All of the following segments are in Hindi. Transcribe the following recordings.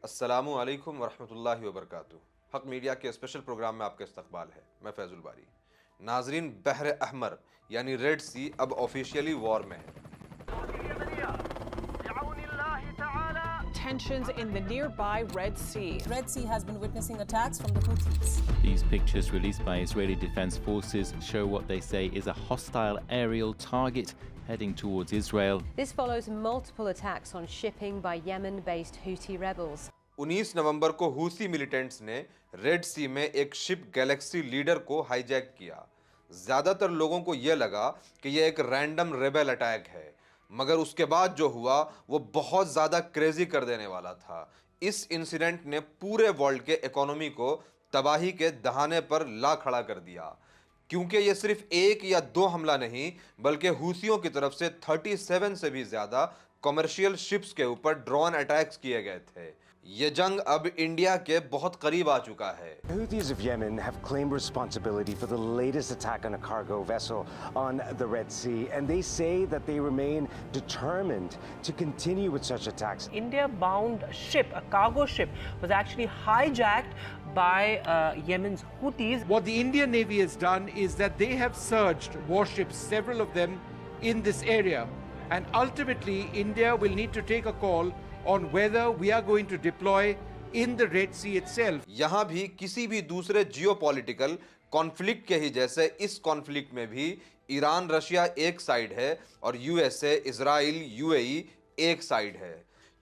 अस्सलामु अलैकुम वरहमतुल्लाहि वबरकातुहू। हक मीडिया के स्पेशल प्रोग्राम में आपका इस्तकबाल है। मैं फैजुल बारी। नाजरीन, बहर अहमर यानी रेड सी अब ऑफिशियली वॉर में है। Tensions in the nearby Red Sea. Red Sea has been witnessing attacks from the Houthis. These pictures released by Israeli Defense Forces show what they say is a hostile aerial target heading towards Israel. This follows multiple attacks on shipping by Yemen-based Houthi rebels. 19 नवंबर को हूसी मिलिटेंट्स ने रेड सी में एक शिप गैलेक्सी लीडर को हाईजैक किया। ज्यादातर लोगों को यह लगा कि यह एक रैंडम रेबेल अटैक है, मगर उसके बाद जो हुआ वो बहुत ज़्यादा क्रेजी कर देने वाला था। इस इंसिडेंट ने पूरे वर्ल्ड के इकोनॉमी को तबाही के दहाने पर ला खड़ा कर दिया, क्योंकि ये सिर्फ एक या दो हमला नहीं बल्कि हूसियों की तरफ से 37 से भी ज़्यादा कमर्शियल शिप्स के ऊपर ड्रोन अटैक्स किए गए थे। ये जंग अब इंडिया के बहुत करीब आ चुका है। The Houthis of Yemen have claimed responsibility for the latest attack on a cargo vessel on the Red Sea, and they say that they remain determined to continue with such attacks. India-bound ship, a cargo ship, was actually hijacked by Yemen's Houthis. What the Indian Navy has done is that they have surged warships, several of them, in this area. And ultimately, India will need to take a call on whether we are going to deploy in the Red Sea itself. यहाँ भी किसी भी दूसरे जियोपॉलिटिकल कॉन्फ्लिक्ट के ही जैसे इस कॉन्फ्लिक्ट में भी ईरान रशिया एक साइड है और यूएसए, इजराइल, यूएई एक साइड है।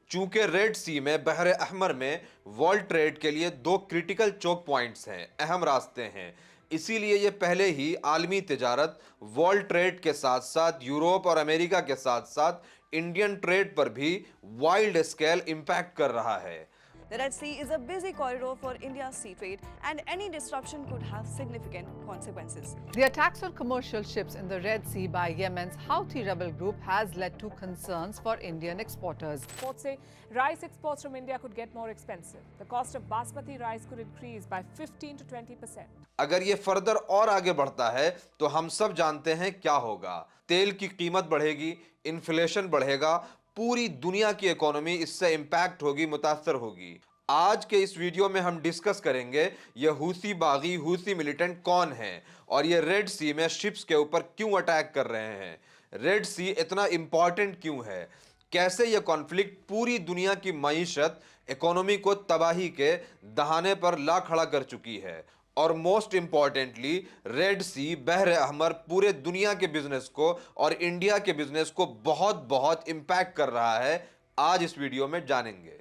चूंकि रेड सी में बहर अहमर में वर्ल्ड ट्रेड के लिए दो क्रिटिकल चोक पॉइंट्स हैं, अहम रास्ते हैं, इसीलिए ये पहले ही आलमी तिजारत, वर्ल्ड ट्रेड के साथ साथ यूरोप और अमेरिका के साथ साथ इंडियन ट्रेड पर भी वाइल्ड स्केल इंपैक्ट कर रहा है। The Red Sea is a busy corridor for India's sea trade, and any disruption could have significant consequences. The attacks on commercial ships in the Red Sea by Yemen's Houthi rebel group has led to concerns for Indian exporters. Reports say rice exports from India could get more expensive. The cost of basmati rice could increase by 15 to 20%. अगर ये फर्दर और आगे बढ़ता है तो हम सब जानते हैं क्या होगा। तेल की कीमत बढ़ेगी, इन्फ्लेशन बढ़ेगा, पूरी दुनिया की इकोनॉमी इससे इंपैक्ट होगी, मुतासर होगी। आज के इस वीडियो में हम डिस्कस करेंगे ये हूसी बागी, हूसी मिलिटेंट कौन हैं और ये रेड सी में शिप्स के ऊपर क्यों अटैक कर रहे हैं, रेड सी इतना इंपॉर्टेंट क्यों है, कैसे ये कॉन्फ्लिक्ट पूरी दुनिया की मईशत, इकोनॉमी को तबाही के दहाने पर ला खड़ा कर चुकी है, और मोस्ट इंपॉर्टेंटली रेड सी, बहर अहमर पूरे दुनिया के बिजनेस को और इंडिया के बिजनेस को बहुत बहुत इंपैक्ट कर रहा है। आज इस वीडियो में जानेंगे।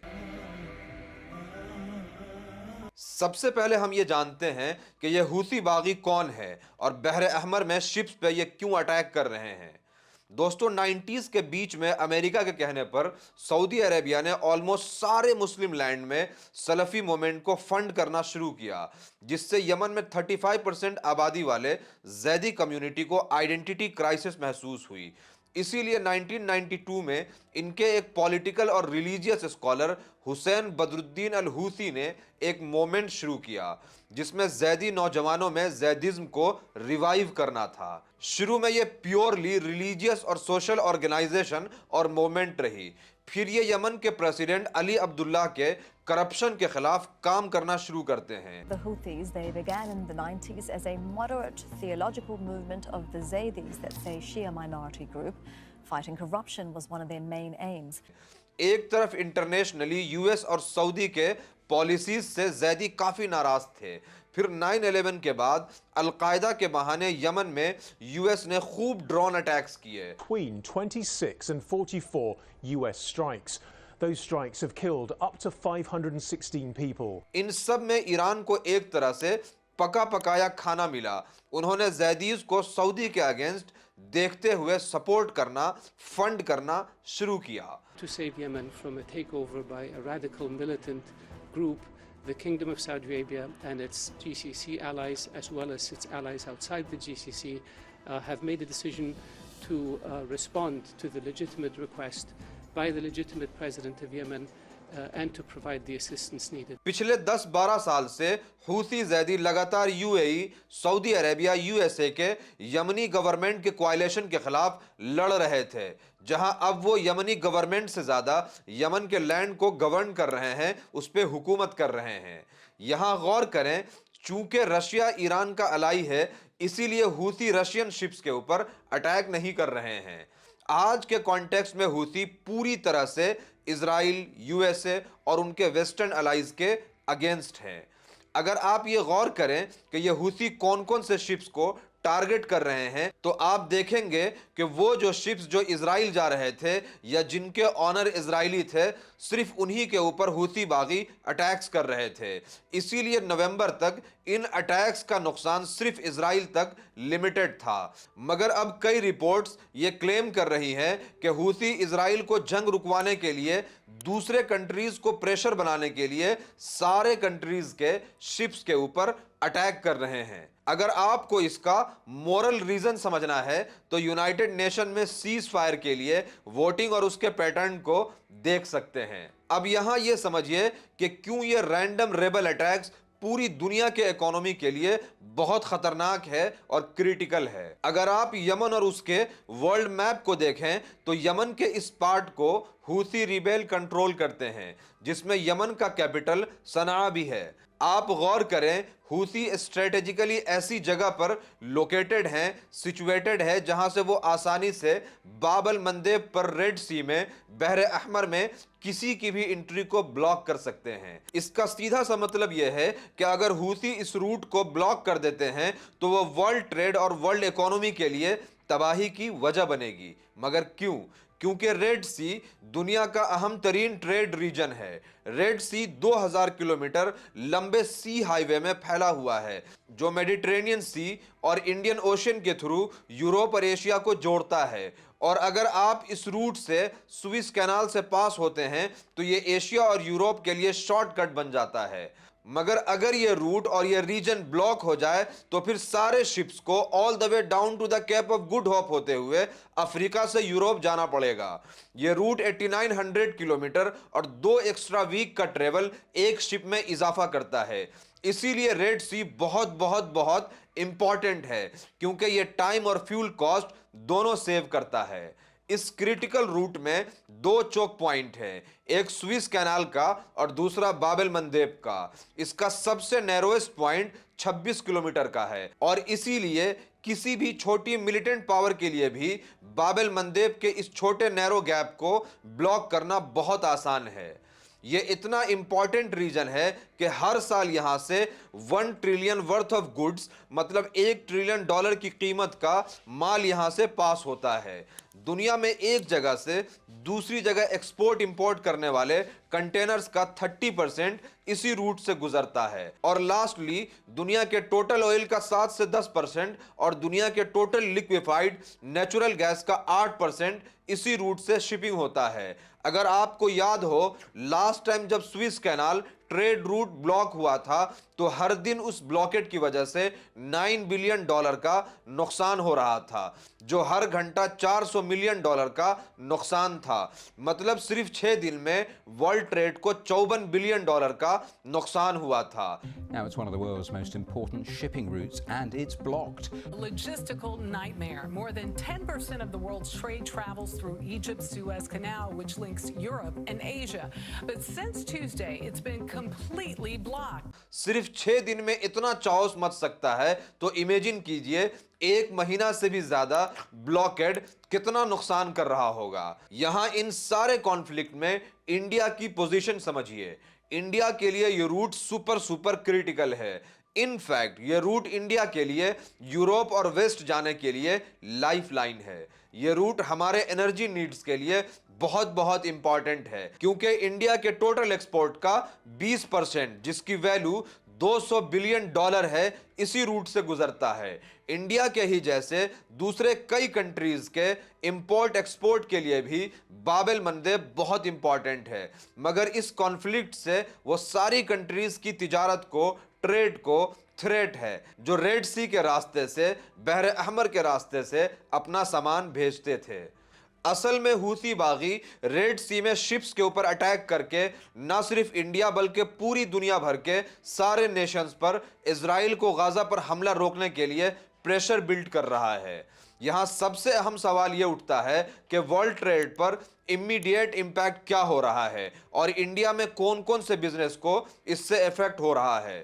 सबसे पहले हम ये जानते हैं कि ये हूसी बागी कौन है और बहर अहमर में शिप्स पे ये क्यों अटैक कर रहे हैं। दोस्तों, 90s के बीच में अमेरिका के कहने पर सऊदी अरेबिया ने ऑलमोस्ट सारे मुस्लिम लैंड में सलफी मूवमेंट को फंड करना शुरू किया, जिससे यमन में 35% आबादी वाले जैदी कम्युनिटी को आइडेंटिटी क्राइसिस महसूस हुई। इसीलिए 1992 में इनके एक पॉलिटिकल और रिलीजियस स्कॉलर हुसैन बदरुद्दीन अल हूसी ने एक मूवमेंट शुरू किया जिसमें जैदी नौजवानों में जैदिज्म को रिवाइव करना था। शुरू में ये प्योरली रिलीजियस और सोशल ऑर्गेनाइजेशन और मूवमेंट रही, फिर ये यमन के प्रेसिडेंट अली अब्दुल्ला के करप्शन के खिलाफ काम करना शुरू करते हैं। The Houthis, they began in the 90s as a moderate theological movement of the Zaydis, that's a Shia minority group. Fighting corruption was one of their main aims. एक तरफ इंटरनेशनली यूएस और सऊदी के पॉलिसीज से जैदी काफी नाराज थे, फिर 9/11 के बाद अल-कायदा के बहाने यमन में यूएस ने खूब ड्रोन अटैक्स किए। Between 26 and 44 US strikes. Those strikes have killed up to 516 people. इन सब में ईरान को एक तरह से पका पकाया खाना मिला। उन्होंने जैदीज को सऊदी के अगेंस्ट देखते हुए सपोर्ट करना, फंड करना शुरू किया। To save Yemen from a takeover by a radical militant group, the Kingdom of Saudi Arabia and its GCC allies, as well as its allies outside the GCC, have made a decision to respond to the legitimate request by the legitimate president of Yemen and to provide the assistance needed. पिछले 10-12 साल से हूथी जैदी लगातार यूएई, सऊदी अरेबिया, यूएसए के यमनी गवर्नमेंट के कोalition के खिलाफ लड़ रहे थे, जहां अब वो यमनी गवर्नमेंट से ज्यादा यमन के लैंड को गवर्न कर रहे हैं, उस पे हुकूमत कर रहे हैं। यहां गौर करें, चूंकि रशिया ईरान का अलाई है, इसीलिए हूथी रशियन शिप्स के ऊपर अटैक नहीं कर रहे हैं। आज के कॉन्टेक्स्ट में हूथी पूरी तरह से इजराइल, यूएसए और उनके वेस्टर्न अलाइज के अगेंस्ट हैं। अगर आप ये गौर करें कि ये हूथी कौन कौन से शिप्स को टारगेट कर रहे हैं, तो आप देखेंगे कि वो जो शिप्स जो इजराइल जा रहे थे या जिनके ऑनर इजरायली थे, सिर्फ उन्हीं के ऊपर हूथी बागी अटैक्स कर रहे थे। इसीलिए नवंबर तक इन अटैक्स का नुकसान सिर्फ इजराइल तक लिमिटेड था। मगर अब कई रिपोर्ट्स ये क्लेम कर रही हैं कि हूथी इजराइल को जंग रुकवाने के लिए, दूसरे कंट्रीज को प्रेशर बनाने के लिए सारे कंट्रीज के शिप्स के ऊपर अटैक कर रहे हैं। अगर आपको इसका मोरल रीजन समझना है तो यूनाइटेड नेशन में सीज फायर के लिए वोटिंग और उसके पैटर्न को देख सकते हैं। अब यहां यह समझिए कि क्यों ये रैंडम रेबल अटैक्स पूरी दुनिया के इकोनॉमी के लिए बहुत खतरनाक है और क्रिटिकल है। अगर आप यमन और उसके वर्ल्ड मैप को देखें तो यमन के इस पार्ट को हूथी रिबेल कंट्रोल करते हैं, जिसमें यमन का कैपिटल सना भी है। आप गौर करें, हूथी स्ट्रेटेजिकली ऐसी जगह पर लोकेटेड हैं, सिचुएटेड है, जहां से वो आसानी से बाब अल मंदेब पर रेड सी में, बहरे अहमर में किसी की भी एंट्री को ब्लॉक कर सकते हैं। इसका सीधा सा मतलब यह है कि अगर हूथी इस रूट को ब्लॉक कर देते हैं तो वो वर्ल्ड ट्रेड और वर्ल्ड इकोनॉमी के लिए तबाही की वजह बनेगी। मगर क्यों? क्योंकि रेड सी दुनिया का अहम तरीन ट्रेड रीजन है। रेड सी 2000 किलोमीटर लंबे सी हाईवे में फैला हुआ है, जो मेडिटेरेनियन सी और इंडियन ओशन के थ्रू यूरोप और एशिया को जोड़ता है। और अगर आप इस रूट से सुइस कैनाल से पास होते हैं तो ये एशिया और यूरोप के लिए शॉर्टकट बन जाता है। मगर अगर ये रूट और ये रीजन ब्लॉक हो जाए तो फिर सारे शिप्स को all the way down to the Cape of Good Hope होते हुए अफ्रीका से यूरोप जाना पड़ेगा। ये रूट 8900 किलोमीटर और 2 एक्स्ट्रा वीक का ट्रेवल एक शिप में इजाफा करता है। इसीलिए रेड सी बहुत बहुत बहुत इंपॉर्टेंट है, क्योंकि ये टाइम और फ्यूल कॉस्ट दोनों सेव करता है। इस क्रिटिकल रूट में 2 चोक पॉइंट हैं, एक सुइस कैनाल का और दूसरा बाब अल मंदेब का। इसका सबसे नैरोएस्ट पॉइंट 26 किलोमीटर का है और इसीलिए किसी भी छोटी मिलिटेंट पावर के लिए भी बाब अल मंदेब के इस छोटे नैरो गैप को ब्लॉक करना बहुत आसान है। ये इतना इंपॉर्टेंट रीजन है कि हर साल यहां से 1 ट्रिलियन वर्थ ऑफ गुड्स, मतलब $1 ट्रिलियन की कीमत का माल यहां से पास होता है। दुनिया में एक जगह से दूसरी जगह एक्सपोर्ट इंपोर्ट करने वाले कंटेनर्स का 30% इसी रूट से गुजरता है। और लास्टली, दुनिया के टोटल ऑयल का 7 से 10% और दुनिया के टोटल लिक्विफाइड नेचुरल गैस का 8% इसी रूट से शिपिंग होता है। अगर आपको याद हो, लास्ट टाइम जब Swiss canal trade route block हुआ था तो हर दिन उस ब्लॉकेट की वजह से $9 बिलियन का नुकसान हो रहा था, जो हर घंटा $400 मिलियन का नुकसान था। मतलब सिर्फ 6 दिन में वर्ल्ड ट्रेड को $54 बिलियन का नुकसान हुआ था। Now it's one of the world's most important shipping routes and it's blocked. Logistical nightmare. More than 10% of the world's trade travels through Egypt's Suez Canal, which links Europe and Asia. But since Tuesday, it's been completely blocked. सिर्फ 6 दिन में इतना चाओस मच सकता है तो इमेजिन कीजिए 1 महीना से भी ज्यादा ब्लॉकेड कितना नुकसान कर रहा होगा। यहां इन सारे कॉन्फ्लिक्ट में इंडिया की पोजीशन समझिए। इंडिया के लिए ये रूट सुपर क्रिटिकल है। इनफैक्ट ये रूट इंडिया के लिए यूरोप और वेस्ट जाने के लिए लाइफलाइन है। ये रूट हमारे एनर्जी नीड्स के लिए बहुत इंपॉर्टेंट है, क्योंकि इंडिया के टोटल एक्सपोर्ट का 20%, जिसकी वैल्यू $200 बिलियन है, इसी रूट से गुजरता है। इंडिया के ही जैसे दूसरे कई कंट्रीज के इंपोर्ट एक्सपोर्ट के लिए भी बाब अल मंदेब बहुत इंपॉर्टेंट है। मगर इस कॉन्फ्लिक्ट से वो सारी कंट्रीज की तिजारत को, ट्रेड को थ्रेट है, जो रेड सी के रास्ते से, बहरे अहमर के रास्ते से अपना सामान भेजते थे। असल में हूथी बागी रेड सी में शिप्स के ऊपर अटैक करके न सिर्फ इंडिया बल्कि पूरी दुनिया भर के सारे नेशंस पर इजराइल को गाजा पर हमला रोकने के लिए प्रेशर बिल्ड कर रहा है। यहां सबसे अहम सवाल यह उठता है कि वर्ल्ड ट्रेड पर इमीडिएट इंपैक्ट क्या हो रहा है और इंडिया में कौन कौन से बिजनेस को इससे इफेक्ट हो रहा है।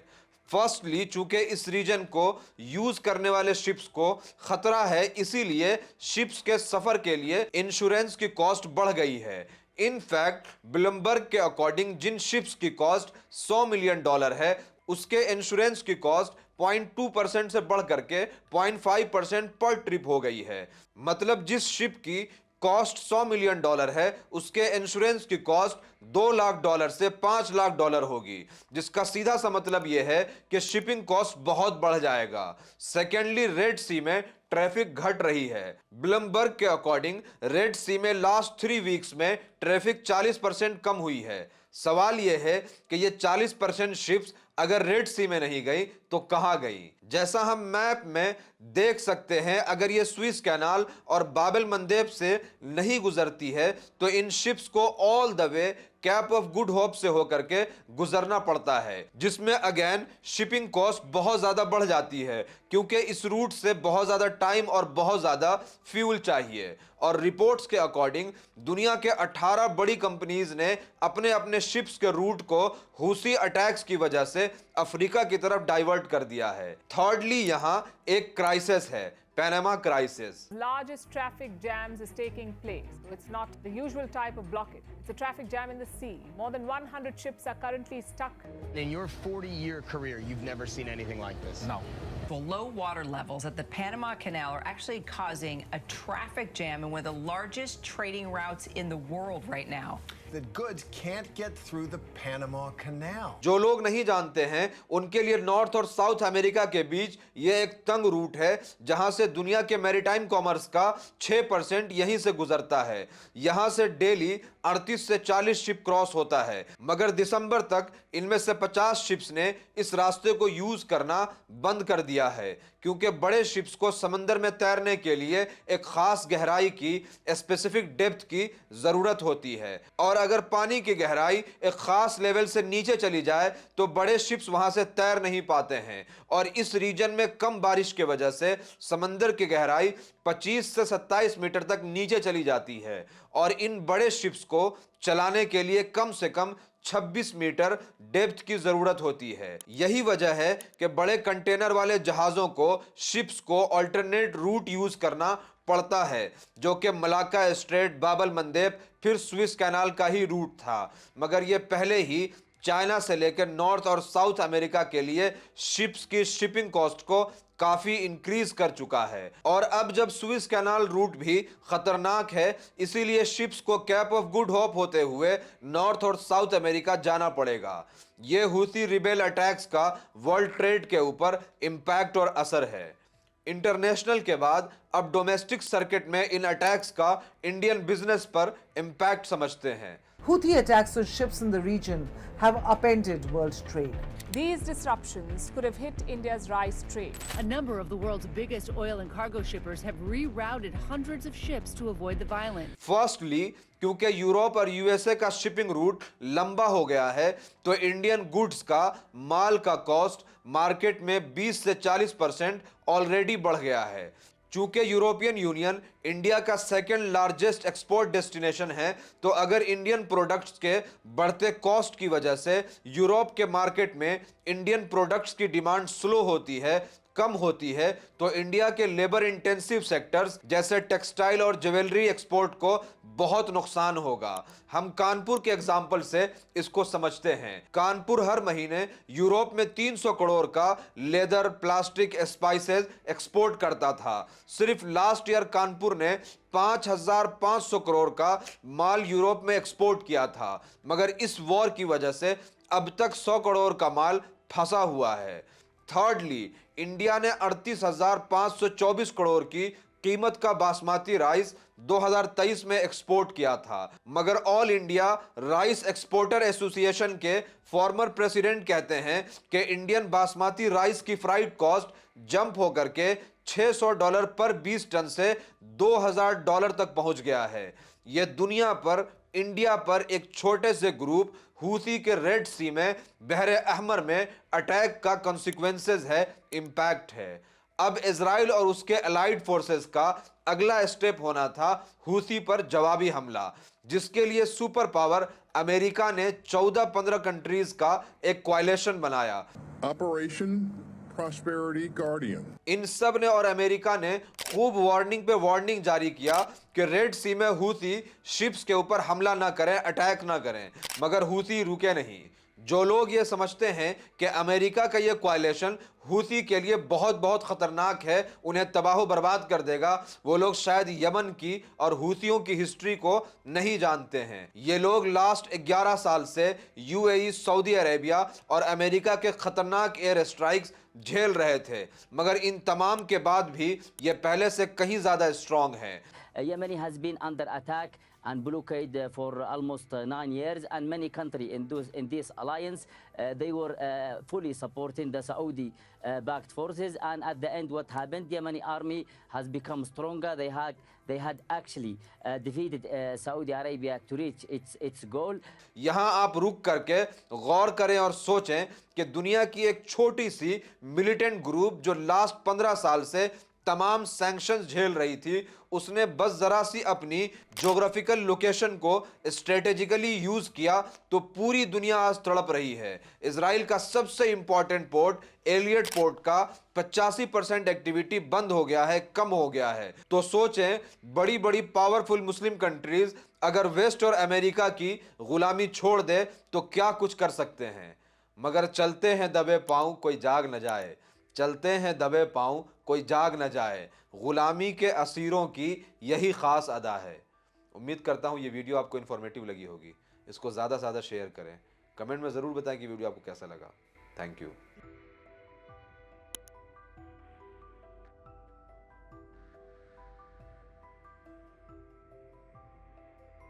फर्स्टली, चूंकि इस रीजन को यूज करने वाले शिप्स को खतरा है, इसीलिए शिप्स के सफर के लिए इंश्योरेंस की कॉस्ट बढ़ गई है। इनफैक्ट ब्लूमबर्ग के अकॉर्डिंग जिन शिप्स की कॉस्ट $100 मिलियन है, उसके इंश्योरेंस की कॉस्ट 0.2% से बढ़ करके 0.5% पर ट्रिप हो गई है। मतलब जिस शिप की कॉस्ट $100 मिलियन है, उसके इंश्योरेंस की कॉस्ट $2 लाख से $5 लाख होगी, जिसका सीधा सा मतलब यह है कि शिपिंग कॉस्ट बहुत बढ़ जाएगा। सेकेंडली, रेड सी में ट्रैफिक घट रही है। ब्लूमबर्ग के अकॉर्डिंग रेड सी में लास्ट 3 वीक्स में ट्रैफिक 40% कम हुई है। सवाल यह है कि ये 40% शिप्स अगर रेड सी में नहीं गई तो कहां गई। जैसा हम मैप में देख सकते हैं, अगर ये स्विस कैनाल और बाब एल मंदेब से नहीं गुजरती है तो इन शिप्स को all the way cap of Good hope से होकर के गुजरना पड़ता है, जिसमें अगेन शिपिंग कॉस्ट बहुत ज्यादा बढ़ जाती है, क्योंकि इस रूट से बहुत ज्यादा टाइम और बहुत ज्यादा फ्यूल चाहिए। और रिपोर्ट्स के अकॉर्डिंग दुनिया के 18 बड़ी कंपनीज ने अपने अपने शिप्स के रूट को हूसी अटैक्स की वजह से अफ्रीका की तरफ डाइवर्ट कर दिया है। थर्डली, यहां एक क्राइसिस है, Panama crisis. Largest traffic jams is taking place. It's not the usual type of blockage. It's a traffic jam in the sea. More than 100 ships are currently stuck. In your 40-year career, you've never seen anything like this? No. The low water levels at the Panama Canal are actually causing a traffic jam in one of the largest trading routes in the world right now. The goods can't get through the Panama Canal. जो लोग नहीं जानते हैं उनके लिए नॉर्थ और साउथ अमेरिका के बीच यह एक तंग रूट है, जहां से दुनिया के मैरीटाइम कॉमर्स का 6% यहीं से गुजरता है। यहां से डेली 38 से 40 शिप क्रॉस होता है, मगर दिसंबर तक इनमें से 50 शिप्स ने इस रास्ते को यूज करना बंद कर दिया है, क्योंकि बड़े शिप्स को समंदर में तैरने के लिए एक खास गहराई की, स्पेसिफिक डेप्थ की जरूरत होती है, और अगर पानी की गहराई एक खास लेवल से नीचे चली जाए तो बड़े शिप्स वहां से तैर नहीं पाते हैं। और इस रीजन में कम बारिश की वजह से समंदर की गहराई 25 से 27 मीटर तक नीचे चली जाती है, और इन बड़े शिप्स को चलाने के लिए कम से कम 26 मीटर डेप्थ की जरूरत होती है। यही वजह है कि बड़े कंटेनर वाले जहाजों को, शिप्स को अल्टरनेट रूट यूज करना पड़ता है, जो कि मलाक्का स्ट्रेट, बाब एल मंदेब, फिर स्विस कैनाल का ही रूट था, मगर यह पहले ही चाइना से लेकर नॉर्थ और साउथ अमेरिका के लिए शिप्स की शिपिंग कॉस्ट को काफी इंक्रीज कर चुका है। और अब जब स्विस कैनाल रूट भी खतरनाक है, इसीलिए शिप्स को कैप ऑफ गुड होप होते हुए नॉर्थ और साउथ अमेरिका जाना पड़ेगा। यह हूथी रिबेल अटैक्स का वर्ल्ड ट्रेड के ऊपर इंपैक्ट और असर है। इंटरनेशनल के बाद अब डोमेस्टिक सर्किट में इन अटैक्स का इंडियन बिजनेस पर इंपैक्ट समझते हैं। Houthi attacks on ships in the region have upended world trade. These disruptions could have hit India's rice trade. A number of the world's biggest oil and cargo shippers have rerouted hundreds of ships to avoid the violence. Firstly, क्योंकि यूरोप और यूएसए का शिपिंग रूट लंबा हो गया है, तो इंडियन गुड्स का, माल का कॉस्ट मार्केट में 20 से 40% ऑलरेडी बढ़ गया है। चूंकि यूरोपियन यूनियन इंडिया का सेकंड लार्जेस्ट एक्सपोर्ट डेस्टिनेशन है, तो अगर इंडियन प्रोडक्ट्स के बढ़ते कॉस्ट की वजह से यूरोप के मार्केट में इंडियन प्रोडक्ट्स की डिमांड स्लो होती है, कम होती है, तो इंडिया के लेबर इंटेंसिव सेक्टर्स जैसे टेक्सटाइल और ज्वेलरी एक्सपोर्ट को बहुत नुकसान होगा। हम कानपुर के एग्जाम्पल से इसको समझते हैं। कानपुर हर महीने यूरोप में 300 करोड़ का लेदर, प्लास्टिक, स्पाइसेस एक्सपोर्ट करता था। सिर्फ लास्ट ईयर कानपुर ने 5500 करोड़ का माल यूरोप में एक्सपोर्ट किया था, मगर इस वॉर की वजह से अब तक 100 करोड़ का माल फंसा हुआ है। थर्डली, इंडिया ने 38,524 करोड़ की कीमत का बासमती राइस 2023 में एक्सपोर्ट किया था, मगर all India rice exporter association के फॉर्मर प्रेसिडेंट कहते हैं कि इंडियन बासमती राइस की फ्राइट कॉस्ट जंप होकर के $600 पर 20 टन से $2000 तक पहुंच गया है। यह दुनिया पर, इंडिया पर एक छोटे से ग्रुप हूथी के रेड सी में, बहरे अहमर में अटैक का कॉन्सिक्वेंसेस है, इंपैक्ट है। अब इजराइल और उसके अलाइड फोर्सेस का अगला स्टेप होना था हूथी पर जवाबी हमला, जिसके लिए सुपर पावर अमेरिका ने 14-15 कंट्रीज का एक कोalition बनाया। Operation prosperity guardian. इन सब ने और अमेरिका ने खूब वार्निंग पे वार्निंग जारी किया कि रेड सी में हूथी शिप्स के ऊपर हमला ना करें, अटैक ना करें, मगर हूथी रुके नहीं। जो लोग ये समझते हैं कि अमेरिका का ये कोalition हूथी के लिए बहुत बहुत खतरनाक है, उन्हें तबाह बर्बाद कर देगा, वो लोग शायद यमन की और हूथियों की हिस्ट्री को नहीं जानते हैं। ये लोग लास्ट 11 साल से यूएई, सऊदी अरेबिया और अमेरिका के खतरनाक एयर स्ट्राइक्स झेल रहे थे, मगर इन तमाम के बाद भी ये पहले से कहीं ज्यादा स्ट्रांग है। Yemen has been under attack and blockade for almost 9 years, and many countries in this alliance they were fully supporting the Saudi backed forces, and at the end what happened, Yemeni army has become stronger. They had actually defeated Saudi Arabia to reach its goal. यहाँ आप रुक करके गौर करें और सोचें कि दुनिया की एक छोटी सी मिलिटेंट ग्रुप जो लास्ट 15 साल से तमाम सैंक्शंस झेल रही थी, उसने बस जरा सी अपनी ज्योग्राफिकल लोकेशन को स्ट्रेटेजिकली यूज किया तो पूरी दुनिया आज तड़प रही है। इजराइल का सबसे इंपॉर्टेंट पोर्ट एलियट पोर्ट का 85% एक्टिविटी बंद हो गया है, कम हो गया है। तो सोचें, बड़ी बड़ी पावरफुल मुस्लिम कंट्रीज अगर वेस्ट और अमेरिका की गुलामी छोड़ दे तो क्या कुछ कर सकते हैं। मगर चलते हैं दबे पांव, कोई जाग न जाए, चलते हैं दबे पांव, कोई जाग न जाए, गुलामी के असीरों की यही खास अदा है। उम्मीद करता हूँ ये वीडियो आपको इन्फॉर्मेटिव लगी होगी। इसको ज़्यादा से ज़्यादा शेयर करें, कमेंट में ज़रूर बताएं कि वीडियो आपको कैसा लगा। Thank you.